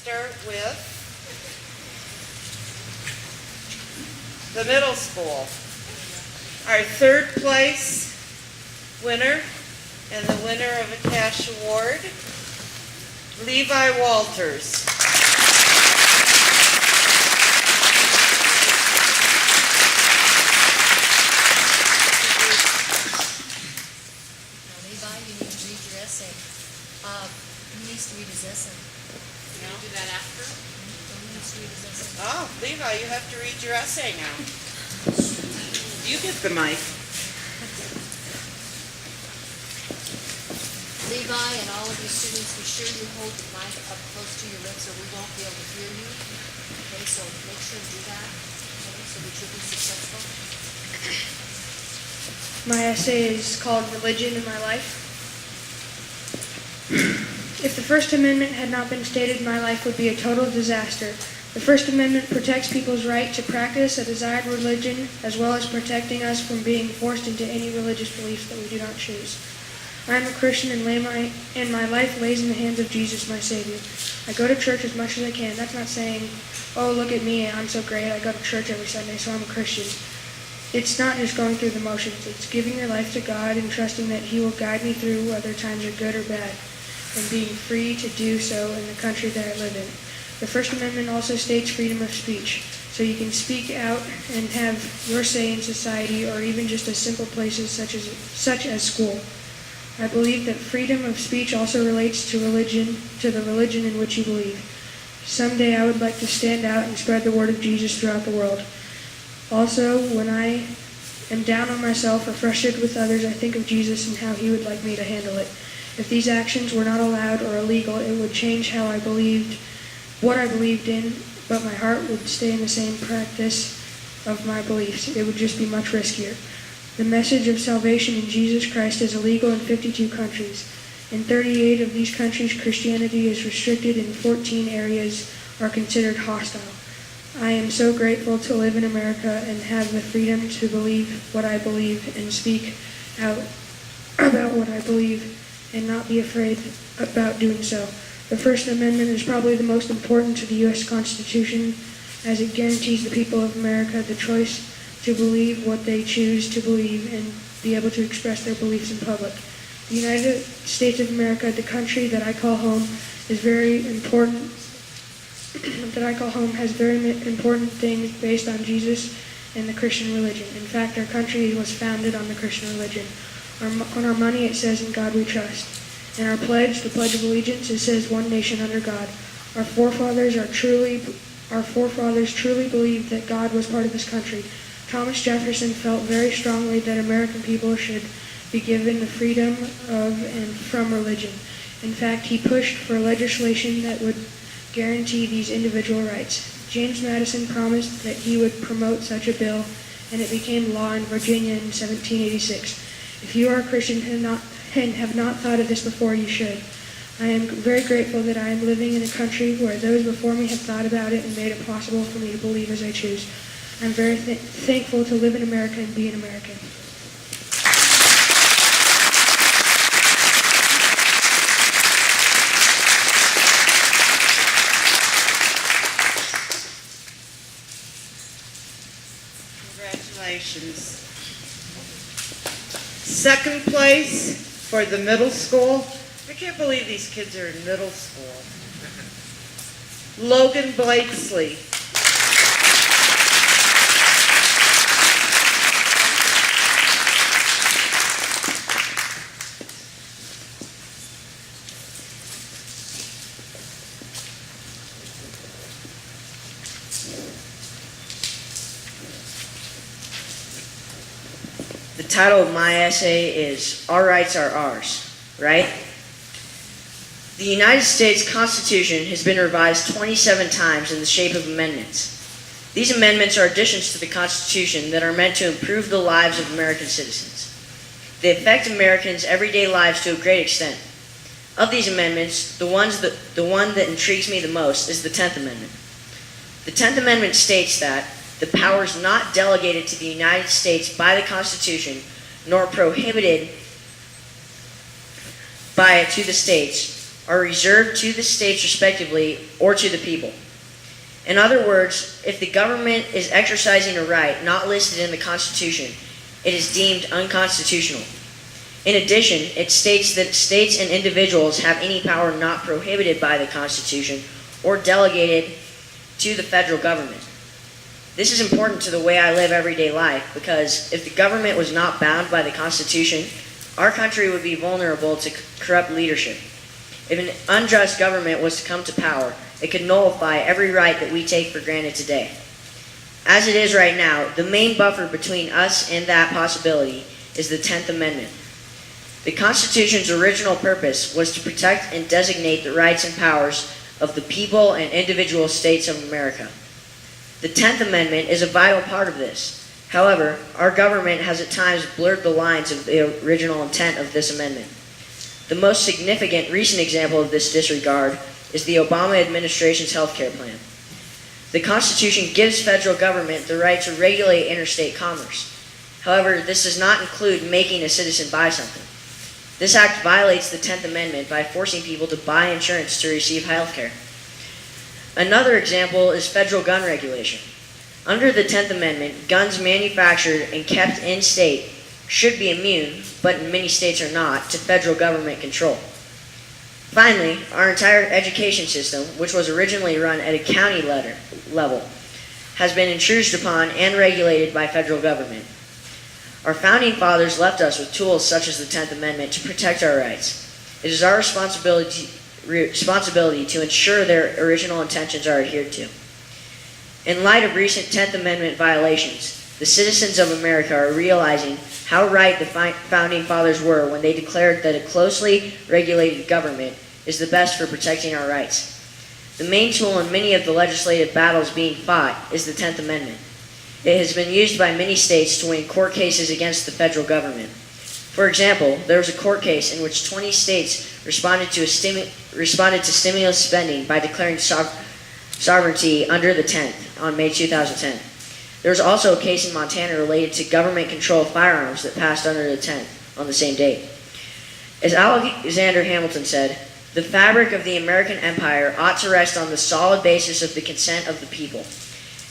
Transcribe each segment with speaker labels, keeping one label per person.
Speaker 1: start with the middle school. Our third place winner and the winner of a cash award, Levi Walters.
Speaker 2: He needs to read his essay.
Speaker 3: You want to do that after?
Speaker 2: He needs to read his essay.
Speaker 1: Oh, Levi, you have to read your essay now. You get the mic.
Speaker 2: Levi and all of you students, be sure you hold the mic up close to your lips or we won't be able to hear you. Okay, so make sure and do that. Okay, so that you'll be successful.
Speaker 4: My essay is called Religion in My Life. If the First Amendment had not been stated, my life would be a total disaster. The First Amendment protects people's right to practice a desired religion, as well as protecting us from being forced into any religious beliefs that we do not choose. I am a Christian and my life lays in the hands of Jesus, my Savior. I go to church as much as I can. That's not saying, oh, look at me, I'm so great, I go to church every Sunday, so I'm a Christian. It's not just going through the motions. It's giving your life to God and trusting that He will guide me through whether times are good or bad, and being free to do so in the country that I live in. The First Amendment also states freedom of speech, so you can speak out and have your say in society or even just as simple places such as school. I believe that freedom of speech also relates to the religion in which you believe. Someday I would like to stand out and spread the word of Jesus throughout the world. Also, when I am down on myself or frustrated with others, I think of Jesus and how He would like me to handle it. If these actions were not allowed or illegal, it would change how I believed, what I believed in, but my heart would stay in the same practice of my beliefs. It would just be much riskier. The message of salvation in Jesus Christ is illegal in 52 countries. In 38 of these countries, Christianity is restricted and 14 areas are considered hostile. I am so grateful to live in America and have the freedom to believe what I believe and speak out about what I believe and not be afraid about doing so. The First Amendment is probably the most important to the U.S. Constitution, as it guarantees the people of America the choice to believe what they choose to believe and be able to express their beliefs in public. The United States of America, the country that I call home, is very important. Has very important things based on Jesus and the Christian religion. In fact, our country was founded on the Christian religion. On our money, it says, "In God we trust." In our pledge, the Pledge of Allegiance, it says, "One nation under God." Our forefathers truly believed that God was part of this country. Thomas Jefferson felt very strongly that American people should be given the freedom of and from religion. In fact, he pushed for legislation that would guarantee these individual rights. James Madison promised that he would promote such a bill, and it became law in Virginia in 1786. If you are a Christian and have not thought of this before, you should. I am very grateful that I am living in a country where those before me have thought about it and made it possible for me to believe as I choose. I'm very thankful to live in America and be an American.
Speaker 1: Congratulations. Second place for the middle school. I can't believe these kids are in middle school. Logan Blakesley.
Speaker 5: The title of my essay is Our Rights Are Ours, right? The United States Constitution has been revised 27 times in the shape of amendments. These amendments are additions to the Constitution that are meant to improve the lives of American citizens. They affect Americans' everyday lives to a great extent. Of these amendments, the one that intrigues me the most is the 10th Amendment. The 10th Amendment states that the powers not delegated to the United States by the Constitution, nor prohibited by it to the states, are reserved to the states respectively or to the people. In other words, if the government is exercising a right not listed in the Constitution, it is deemed unconstitutional. In addition, it states that states and individuals have any power not prohibited by the Constitution or delegated to the federal government. This is important to the way I live everyday life because if the government was not bound by the Constitution, our country would be vulnerable to corrupt leadership. If an unjust government was to come to power, it could nullify every right that we take for granted today. As it is right now, the main buffer between us and that possibility is the 10th Amendment. The Constitution's original purpose was to protect and designate the rights and powers of the people and individual states of America. The 10th Amendment is a vital part of this. However, our government has at times blurred the lines of the original intent of this amendment. The most significant recent example of this disregard is the Obama administration's health care plan. The Constitution gives federal government the right to regulate interstate commerce. However, this does not include making a citizen buy something. This act violates the 10th Amendment by forcing people to buy insurance to receive health care. Another example is federal gun regulation. Under the 10th Amendment, guns manufactured and kept in state should be immune, but in many states are not, to federal government control. Finally, our entire education system, which was originally run at a county level, has been intruded upon and regulated by federal government. Our founding fathers left us with tools such as the 10th Amendment to protect our rights. It is our responsibility to ensure their original intentions are adhered to. In light of recent 10th Amendment violations, the citizens of America are realizing how right the founding fathers were when they declared that a closely regulated government is the best for protecting our rights. The main tool in many of the legislative battles being fought is the 10th Amendment. It has been used by many states to win court cases against the federal government. For example, there was a court case in which 20 states responded to stimulus spending by declaring sovereignty under the 10th on May 2010. There was also a case in Montana related to government control of firearms that passed under the 10th on the same date. As Alexander Hamilton said, the fabric of the American empire ought to rest on the solid basis of the consent of the people,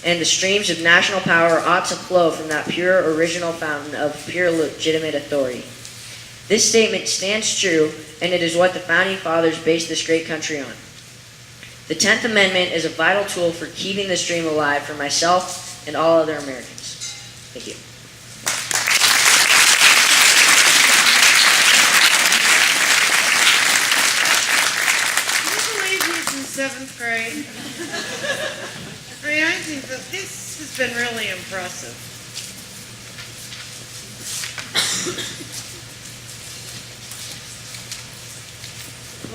Speaker 5: and the streams of national power ought to flow from that pure original fountain of pure legitimate authority. This statement stands true, and it is what the founding fathers based this great country on. The 10th Amendment is a vital tool for keeping this dream alive for myself and all other Americans. Thank you.
Speaker 1: Can you believe he's in 7th grade? I mean, I think that this has been really impressive.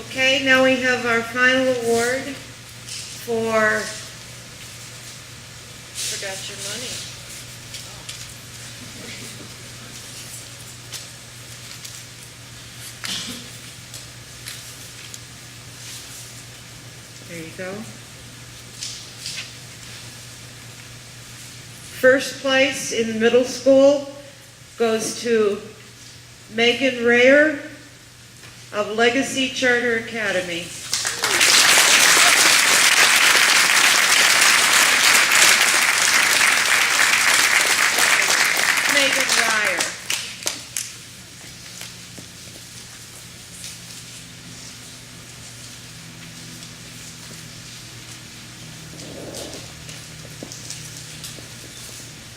Speaker 1: Okay, now we have our final award for, forgot your money. There you go. First place in middle school goes to Megan Rayer of Legacy Charter Academy. Megan Ryer.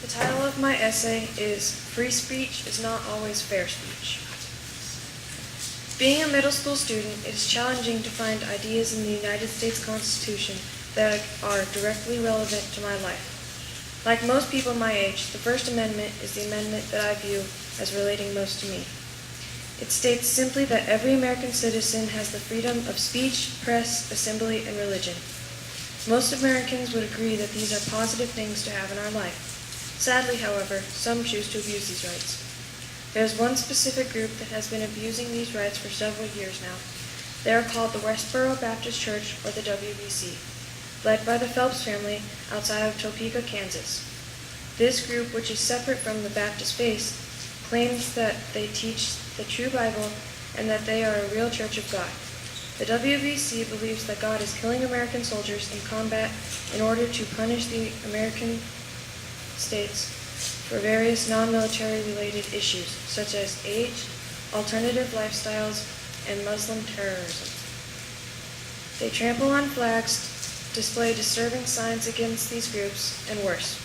Speaker 4: The title of my essay is Free Speech is Not Always Fair Speech. Being a middle school student, it is challenging to find ideas in the United States Constitution that are directly relevant to my life. Like most people my age, the First Amendment is the amendment that I view as relating most to me. It states simply that every American citizen has the freedom of speech, press, assembly, and religion. Most Americans would agree that these are positive things to have in our life. Sadly, however, some choose to abuse these rights. There is one specific group that has been abusing these rights for several years now. They are called the Westboro Baptist Church, or the WBC, led by the Phelps family outside of Topeka, Kansas. This group, which is separate from the Baptist faith, claims that they teach the true Bible and that they are a real church of God. The WBC believes that God is killing American soldiers in combat in order to punish the American states for various non-military related issues, such as age, alternative lifestyles, and Muslim terrorism. They trample on flags, display disturbing signs against these groups, and worse.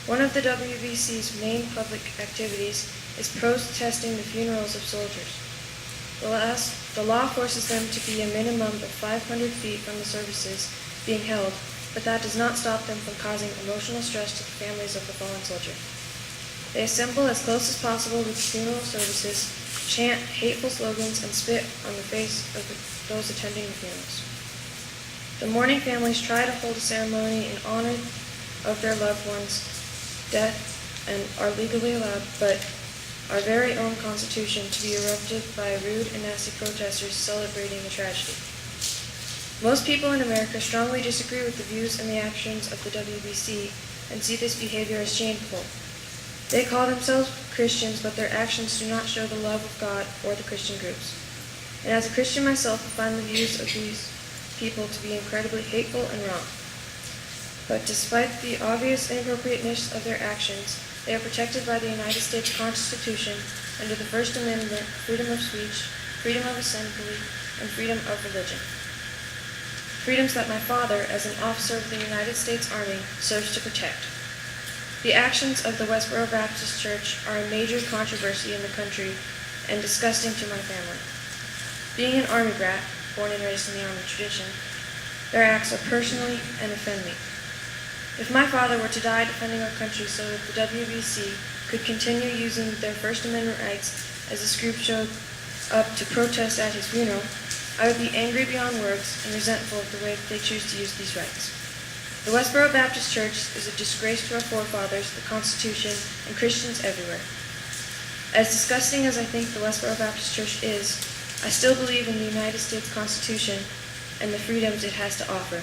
Speaker 4: One of the WBC's main public activities is protesting the funerals of soldiers. The law forces them to be a minimum of 500 feet from the services being held, but that does not stop them from causing emotional stress to the families of the fallen soldier. They assemble as close as possible with funeral services, chant hateful slogans, and spit on the face of those attending the funerals. The mourning families try to hold a ceremony in honor of their loved one's death and are legally allowed, but our very own Constitution to be erupted by rude and nasty protesters celebrating the tragedy. Most people in America strongly disagree with the views and the actions of the WBC and see this behavior as shameful. They call themselves Christians, but their actions do not show the love of God or the Christian groups. And as a Christian myself, I find the views of these people to be incredibly hateful and wrong. But despite the obvious inappropriateness of their actions, they are protected by the United States Constitution under the First Amendment, freedom of speech, freedom of assembly, and freedom of religion. Freedoms that my father, as an officer of the United States Army, serves to protect. The actions of the Westboro Baptist Church are a major controversy in the country and disgusting to my family. Being an Army brat, born and raised in the Army tradition, their acts are personally and offend me. If my father were to die defending our country so that the WBC could continue using their First Amendment rights as this group showed up to protest at his funeral, I would be angry beyond words and resentful of the way that they choose to use these rights. The Westboro Baptist Church is a disgrace to our forefathers, the Constitution, and Christians everywhere. As disgusting as I think the Westboro Baptist Church is, I still believe in the United States Constitution and the freedoms it has to offer.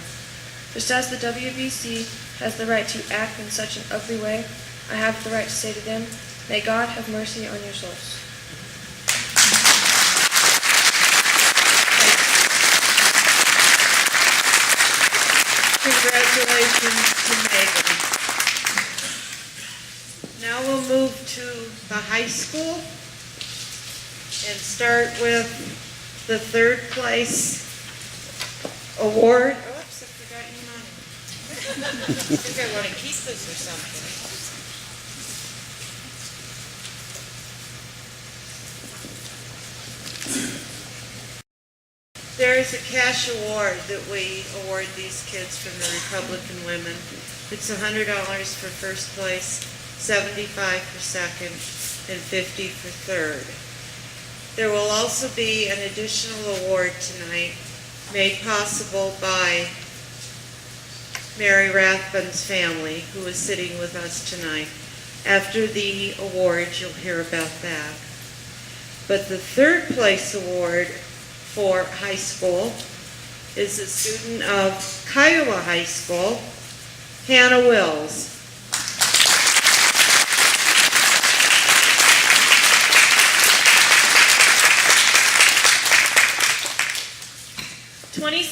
Speaker 4: Just as the WBC has the right to act in such an ugly way, I have the right to say to them, may God have mercy on your souls.
Speaker 1: Congratulations to Megan. Now we'll move to the high school and start with the third place award. Oops, I forgot your money. I think I want to keep this or something. There is a cash award that we award these kids from the Republican women. It's $100 for first place, $75 for second, and $50 for third. There will also be an additional award tonight made possible by Mary Rathbun's family, who is sitting with us tonight. After the awards, you'll hear about that. But the third place award for high school is a student of Kiowa High School, Hannah Wills.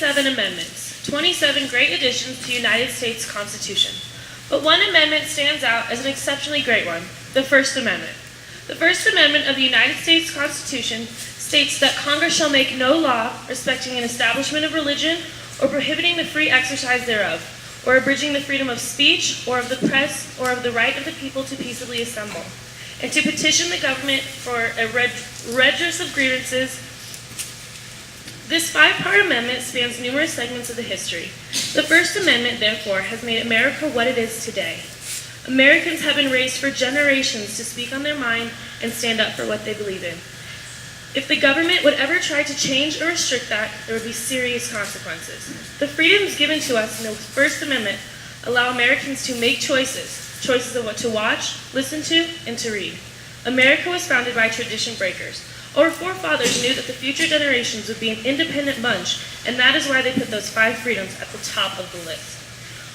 Speaker 6: Amendments, 27 great additions to the United States Constitution. But one amendment stands out as an exceptionally great one, the First Amendment. The First Amendment of the United States Constitution states that Congress shall make no law respecting an establishment of religion or prohibiting the free exercise thereof, or abridging the freedom of speech or of the press or of the right of the people to peaceably assemble, and to petition the government for a redress of grievances. This five-part amendment spans numerous segments of the history. The First Amendment, therefore, has made America what it is today. Americans have been raised for generations to speak on their mind and stand up for what they believe in. If the government would ever try to change or restrict that, there would be serious consequences. The freedoms given to us in the First Amendment allow Americans to make choices of what to watch, listen to, and to read. America was founded by tradition breakers. Our forefathers knew that the future generations would be an independent bunch, and that is why they put those five freedoms at the top of the list.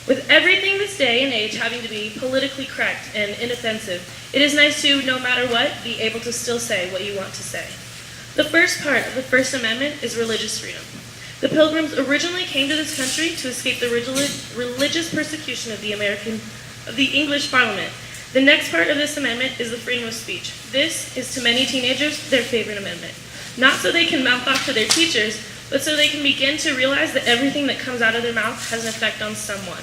Speaker 6: With everything this day and age having to be politically correct and inoffensive, it is nice to, no matter what, be able to still say what you want to say. The first part of the First Amendment is religious freedom. The Pilgrims originally came to this country to escape the religious persecution of the English Parliament. The next part of this amendment is the freedom of speech. This is to many teenagers their favorite amendment. Not so they can mouth off to their teachers, but so they can begin to realize that everything that comes out of their mouth has an effect on someone.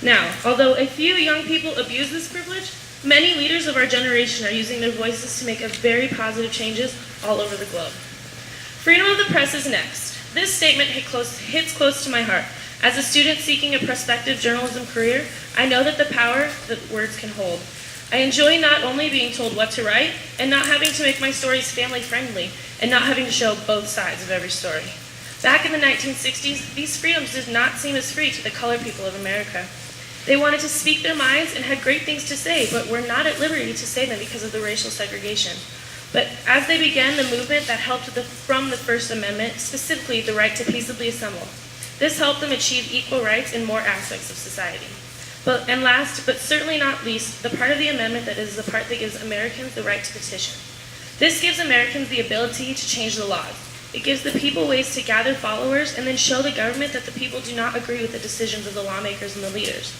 Speaker 6: Now, although a few young people abuse this privilege, many leaders of our generation are using their voices to make very positive changes all over the globe. Freedom of the press is next. This statement hits close to my heart. As a student seeking a prospective journalism career, I know that the power that words can hold. I enjoy not only being told what to write, and not having to make my stories family-friendly, and not having to show both sides of every story. Back in the 1960s, these freedoms did not seem as free to the colored people of America. They wanted to speak their minds and had great things to say, but were not at liberty to say them because of the racial segregation. But as they began the movement that helped from the First Amendment, specifically the right to peaceably assemble, this helped them achieve equal rights in more aspects of society. And last, but certainly not least, the part of the amendment that is the part that gives Americans the right to petition. This gives Americans the ability to change the laws. It gives the people ways to gather followers and then show the government that the people do not agree with the decisions of the lawmakers and the leaders.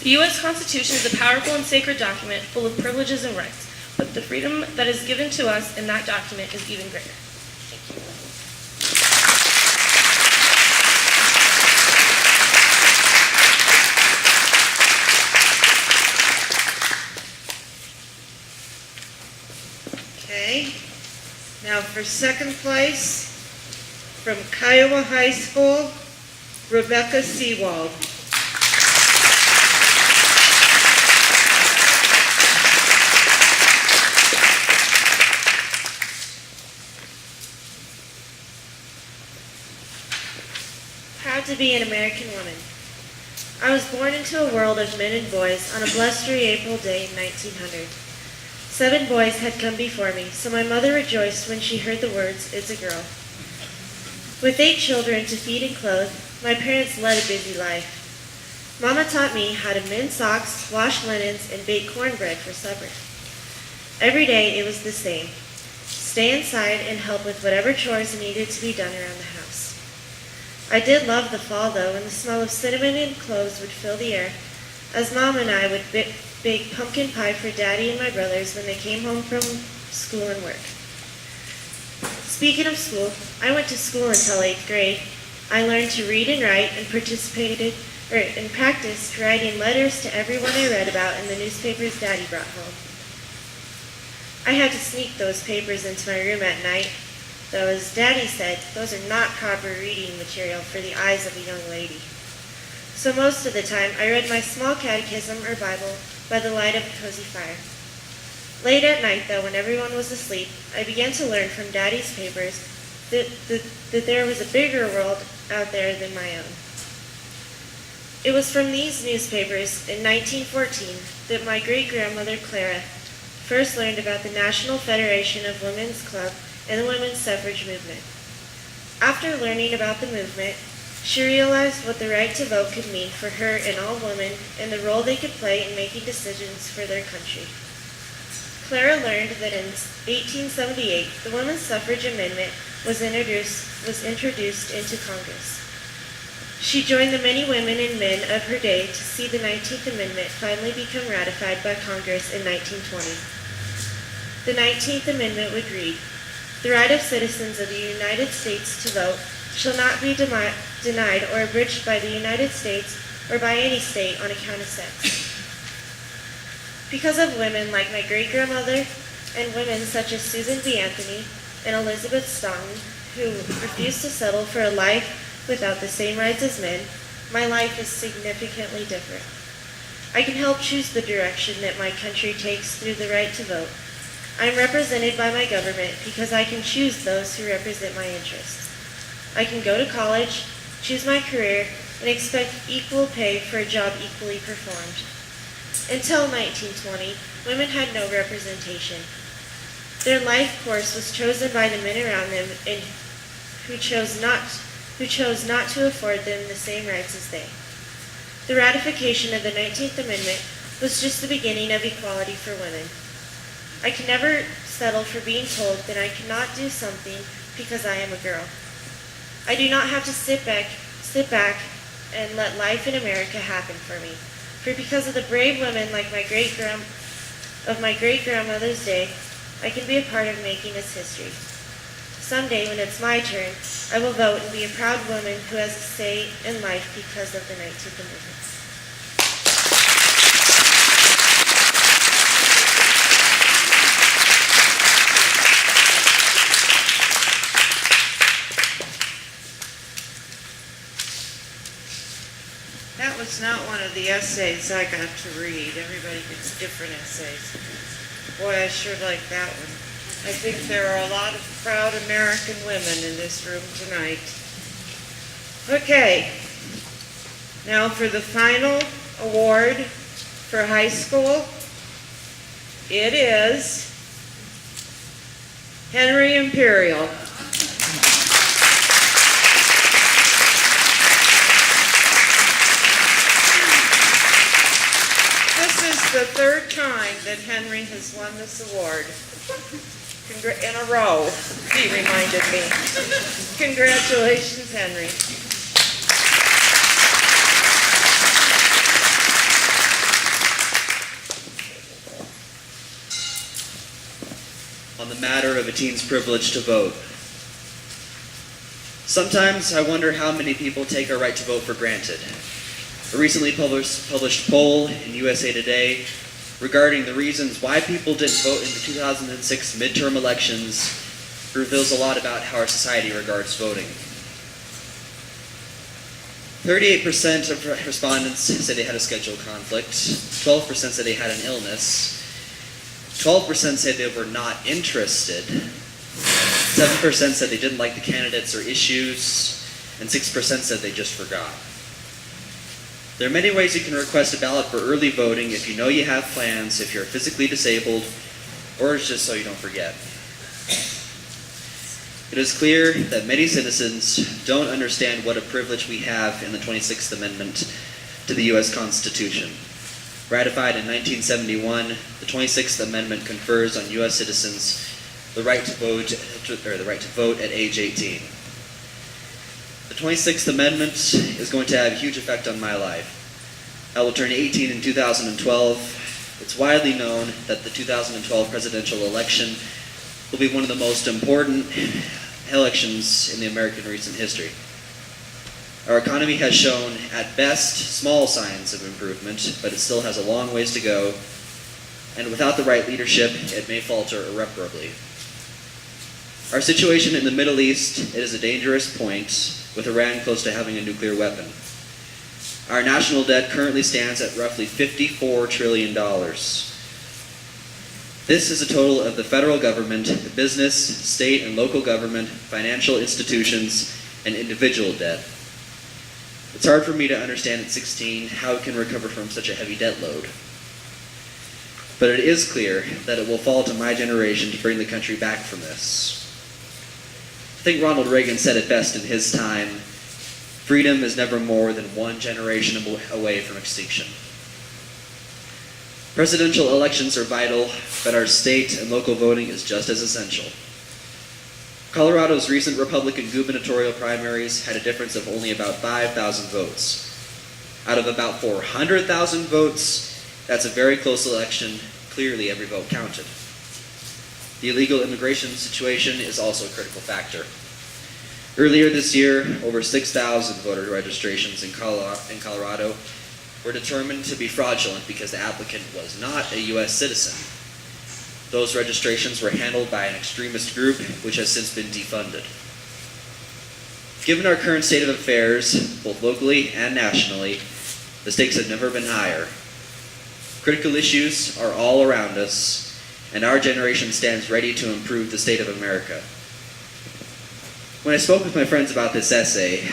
Speaker 6: The U.S. Constitution is a powerful and sacred document full of privileges and rights, but the freedom that is given to us in that document is even greater. Thank you.
Speaker 1: Okay, now for second place, from Kiowa High School, Rebecca Seawald. Proud to be an American woman. I was born into a world of men and boys on a blustery April day in 1900. 7 boys had come before me, so my mother rejoiced when she heard the words, "It's a girl." With 8 children to feed and clothe, my parents led a busy life. Mama taught me how to mend socks, wash linens, and bake cornbread for supper. Every day it was the same. Stay inside and help with whatever chores needed to be done around the house. I did love the fall, though, and the smell of cinnamon and cloves would fill the air, as Mom and I would bake pumpkin pie for Daddy and my brothers when they came home from school and work. Speaking of school, I went to school until 8th grade. I learned to read and write and practiced writing letters to everyone I read about in the newspapers Daddy brought home. I had to sneak those papers into my room at night, though as Daddy said, those are not proper reading material for the eyes of a young lady. So most of the time, I read my small catechism or Bible by the light of a cozy fire. Late at night, though, when everyone was asleep, I began to learn from Daddy's papers that there was a bigger world out there than my own. It was from these newspapers in 1914 that my great-grandmother Clara first learned about the National Federation of Women's Club and the women's suffrage movement. After learning about the movement, she realized what the right to vote could mean for her and all women and the role they could play in making decisions for their country. Clara learned that in 1878, the Women's Suffrage Amendment was introduced into Congress. She joined the many women and men of her day to see the 19th Amendment finally become ratified by Congress in 1920. The 19th Amendment would read, "The right of citizens of the United States to vote shall not be denied or abridged by the United States or by any state on account of sex." Because of women like my great-grandmother and women such as Susan B. Anthony and Elizabeth Staunton, who refused to settle for a life without the same rights as men, my life is significantly different. I can help choose the direction that my country takes through the right to vote. I am represented by my government because I can choose those who represent my interests. I can go to college, choose my career, and expect equal pay for a job equally performed. Until 1920, women had no representation. Their life course was chosen by the men around them and who chose not to afford them the same rights as they. The ratification of the 19th Amendment was just the beginning of equality for women. I can never settle for being told that I cannot do something because I am a girl.
Speaker 6: I do not have to sit back and let life in America happen for me. For because of the brave women like my great-grandmother's day, I can be a part of making this history. Someday, when it's my turn, I will vote and be a proud woman who has a say in life because of the 19th Amendment.
Speaker 1: That was not one of the essays I got to read. Everybody gets different essays. Boy, I sure like that one. I think there are a lot of proud American women in this room tonight. Okay, now for the final award for high school. It is Henry Imperial. This is the third time that Henry has won this award. In a row, he reminded me. Congratulations, Henry.
Speaker 7: On the matter of a teen's privilege to vote. Sometimes I wonder how many people take our right to vote for granted. A recently published poll in USA Today regarding the reasons why people didn't vote in the 2006 midterm elections reveals a lot about how our society regards voting. 38% of respondents said they had a schedule conflict, 12% said they had an illness, 12% said they were not interested, 7% said they didn't like the candidates or issues, and 6% said they just forgot. There are many ways you can request a ballot for early voting if you know you have plans, if you're physically disabled, or it's just so you don't forget. It is clear that many citizens don't understand what a privilege we have in the 26th Amendment to the U.S. Constitution. Ratified in 1971, the 26th Amendment confers on U.S. citizens the right to vote at age 18. The 26th Amendment is going to have a huge effect on my life. I will turn 18 in 2012. It's widely known that the 2012 presidential election will be one of the most important elections in the American recent history. Our economy has shown, at best, small signs of improvement, but it still has a long ways to go, and without the right leadership, it may falter irreparably. Our situation in the Middle East is a dangerous point, with Iran close to having a nuclear weapon. Our national debt currently stands at roughly $54 trillion. This is a total of the federal government, business, state and local government, financial institutions, and individual debt. It's hard for me to understand at 16 how it can recover from such a heavy debt load. But it is clear that it will fall to my generation to bring the country back from this. I think Ronald Reagan said it best in his time, freedom is never more than one generation away from extinction. Presidential elections are vital, but our state and local voting is just as essential. Colorado's recent Republican gubernatorial primaries had a difference of only about 5,000 votes. Out of about 400,000 votes, that's a very close election. Clearly, every vote counted. The illegal immigration situation is also a critical factor. Earlier this year, over 6,000 voter registrations in Colorado were determined to be fraudulent because the applicant was not a U.S. citizen. Those registrations were handled by an extremist group, which has since been defunded. Given our current state of affairs, both locally and nationally, the stakes have never been higher. Critical issues are all around us, and our generation stands ready to improve the state of America. When I spoke with my friends about this essay,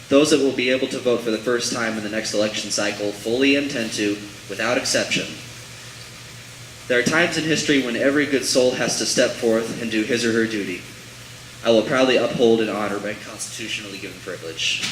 Speaker 7: those that will be able to vote for the first time in the next election cycle fully intend to, without exception. There are times in history when every good soul has to step forth and do his or her duty. I will proudly uphold and honor my constitutionally given privilege.